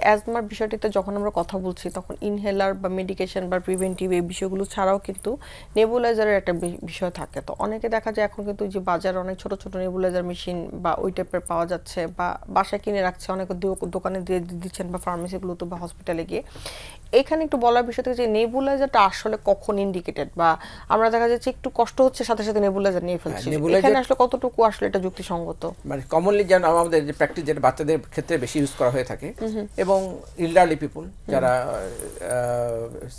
অ্যাজমার বিষয়টিতে যখন আমরা কথা বলছি তখন ইনহেলার বা মেডিকেশন বা প্রিভেন্টিভ এই বিষয়গুলো ছাড়াও কিন্তু নেবুলাইজারের একটা বিষয় থাকে। তো অনেকে দেখা যায় এখন কিন্তু যে বাজারে অনেক ছোট ছোট নেবুলাইজার মেশিন বা ওই টাইপের পাওয়া যাচ্ছে বা বাসায় কিনে রাখছে, অনেকে দোকানে দিয়ে দিচ্ছেন বা ফার্মেসিগুলোতে বা হসপিটালে গিয়ে। এখানে একটু বলার বিষয় থেকে যে নেবুলাইজারটা আসলে কখন ইন্ডিকেটেড, বা আমরা দেখা যাচ্ছে একটু কষ্ট হচ্ছে সাথে সাথে নেবুলাইজার নিয়ে ফেলছি, এখানে আসলে কতটুকু আসলে এটা যুক্তিসঙ্গত? মানে কমনলি যেন আমাদের যে প্র্যাকটিস যেটা বাচ্চাদের ক্ষেত্রে বেশি ইউজ করা হয়ে থাকে এবং ইল্ডারলি পিপুল যারা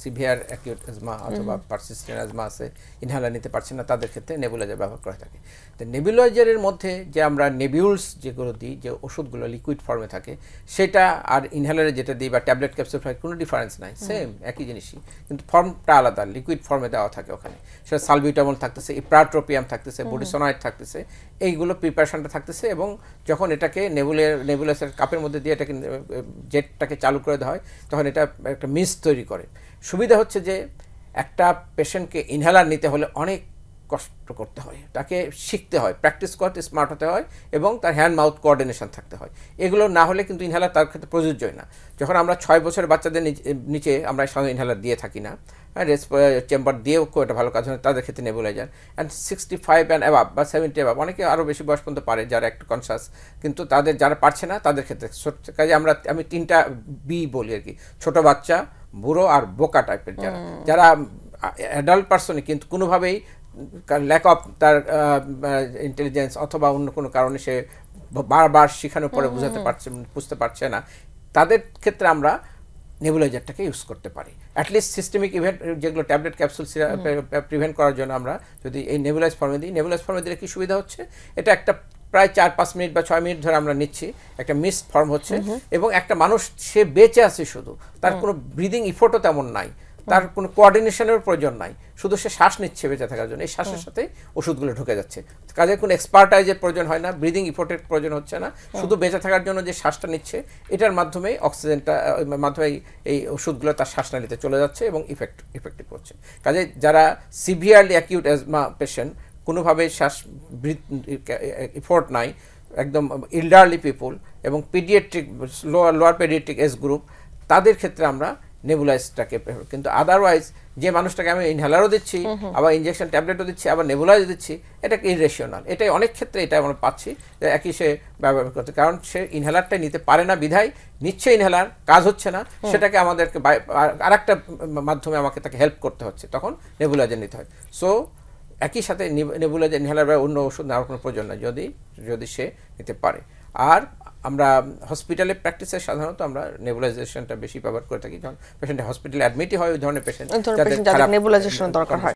সিভিয়ার অ্যাকিউট অ্যাজমা অথবা পারসিস্টেন্ট অ্যাজমা আছে, ইনহেলার নিতে পারছেন না, তাদের ক্ষেত্রে নেবুলাইজার ব্যবহার করা থাকে। তো নেবুলাইজারের মধ্যে যে আমরা নেবিউলস যেগুলো দিই, যে ওষুধগুলো লিকুইড ফর্মে থাকে, সেটা আর ইনহেলারে যেটা দিই বা ট্যাবলেট ক্যাপসুল হয় কোনো ডিফারেন্স নাই, সেম একই জিনিসই, কিন্তু ফর্মটা আলাদা, লিকুইড ফর্মে দেওয়া থাকে ওখানে। সেটা সালবিউটামল থাকতেছে, ইপ্রাট্রোপিয়াম থাকতেছে, বুডিসোনাইড থাকতেছে, এইগুলো প্রিপারেশনটা থাকতেছে। এবং যখন এটাকে নেবুলাসের কাপের মধ্যে দিয়ে এটাকে জেটটাকে চালু করে দেওয়া হয়, তখন এটা একটা মিস্ট তৈরি করে। সুবিধা হচ্ছে যে একটা পেশেন্টকে ইনহেলার নিতে হলে অনেক কষ্ট করতে হয়, তাকে শিখতে হয়, প্র্যাকটিস করতে, স্মার্ট হতে হয় এবং তার হ্যান্ড মাউথ কোঅর্ডিনেশন থাকতে হয়। এগুলো না হলে কিন্তু ইনহেলার তার ক্ষেত্রে প্রযোজ্যই না। যখন আমরা 6 বছরের বাচ্চাদের নিচে আমরা সাধারণত ইনহেলার দিয়ে থাকি না, চেম্বার দিয়েও খুব একটা ভালো কাজ হয়, তাদের ক্ষেত্রে নেবুলাইজার। অ্যান্ড 65 অ্যান্ড অ্যাবাভ বা 70 অ্যাবাভ, অনেকে আরও বেশি বয়স পর্যন্ত পারে যারা একটু কনসাস, কিন্তু তাদের যারা পারছে না তাদের ক্ষেত্রে কাজে আমি 3টা বি বলি আর কি, ছোট বাচ্চা, বুড়ো আর বোকা টাইপের যারা অ্যাডাল্ট পার্সনই কিন্তু কোনোভাবেই ল্যাক অফ তার ইন্টেলিজেন্স অথবা অন্য কোনো কারণে সে বারবার শেখানোর পরে বুঝতে পারছে না, তাদের ক্ষেত্রে আমরা নেবুলাইজারটাকে ইউজ করতে পারি। অ্যাটলিস্ট সিস্টেমিক ইভেন্ট যেগুলো ট্যাবলেট ক্যাপসুল প্রিভেন্ট করার জন্য আমরা যদি এই নেবুলাইজ ফর্মে দিই, নেবুলাইজ ফর্মে দিলে কি সুবিধা হচ্ছে, এটা একটা প্রায় 4-5 মিনিট বা 6 মিনিট ধরে আমরা নিচ্ছি, একটা মিস্ট ফর্ম হচ্ছে এবং একটা মানুষ সে বেঁচে আছে, শুধু তার কোনো ব্রিদিং ইফোর্টও তেমন নাই, তার কোনো কোঅর্ডিনেশনের প্রয়োজন নাই, শুধু সে শ্বাস নিচ্ছে বেঁচে থাকার জন্য, এই শ্বাসের সাথে ওষুধগুলো ঢুকে যাচ্ছে। কাজে কোনো এক্সপার্টাইজের প্রয়োজন হয় না, ব্রিদিং ইফোর্টের প্রয়োজন হচ্ছে না, শুধু বেঁচে থাকার জন্য যে শ্বাসটা নিচ্ছে এটার মাধ্যমে অক্সিজেনটা মাধ্যমে এই ওষুধগুলো তার শ্বাসনালীতে চলে যাচ্ছে এবং ইফেক্টিভ হচ্ছে। কাজে যারা সিভিয়ারলি অ্যাকিউট অ্যাজমা পেশেন্ট, কোনোভাবে শ্বাস ইফোর্ট নাই, একদম ইল্ডারলি পিপুল এবং paediatric lower paediatric age group, তাদের ক্ষেত্রে আমরা নেবুলাইজটাকে, কিন্তু আদারওয়াইজ যে মানুষটাকে আমি ইনহেলারও দিচ্ছি, আবার ইনজেকশন ট্যাবলেটও দিচ্ছি, আবার নেবুলাইজ দিচ্ছি, এটাকে ইরেশনাল। এটাই অনেক ক্ষেত্রে এটা আমরা পাচ্ছি যে একই সে ব্যবহার করতে, কারণ সে ইনহেলারটা নিতে পারে না বিধায় নিচ্ছে, ইনহেলার কাজ হচ্ছে না, সেটাকে আমাদেরকে আরেকটা মাধ্যমে আমাকে তাকে হেল্প করতে হচ্ছে, তখন নেবুলাইজার নিতে হয়। সো একই সাথে নেবুলাইজার ইনহেলার বা অন্য ওষুধ নেওয়ার কোনো প্রয়োজন নয় যদি সে নিতে পারে। আর আমরা হসপিটালে প্র্যাকটিসে সাধারণত আমরা নেবুলাইজেশনটা বেশি ব্যবহার করে থাকি, যখন পেশেন্ট হসপিটালে অ্যাডমিটই হয়, ওই ধরনের পেশেন্ট যাদের নেবুলাইজেশন দরকার হয়।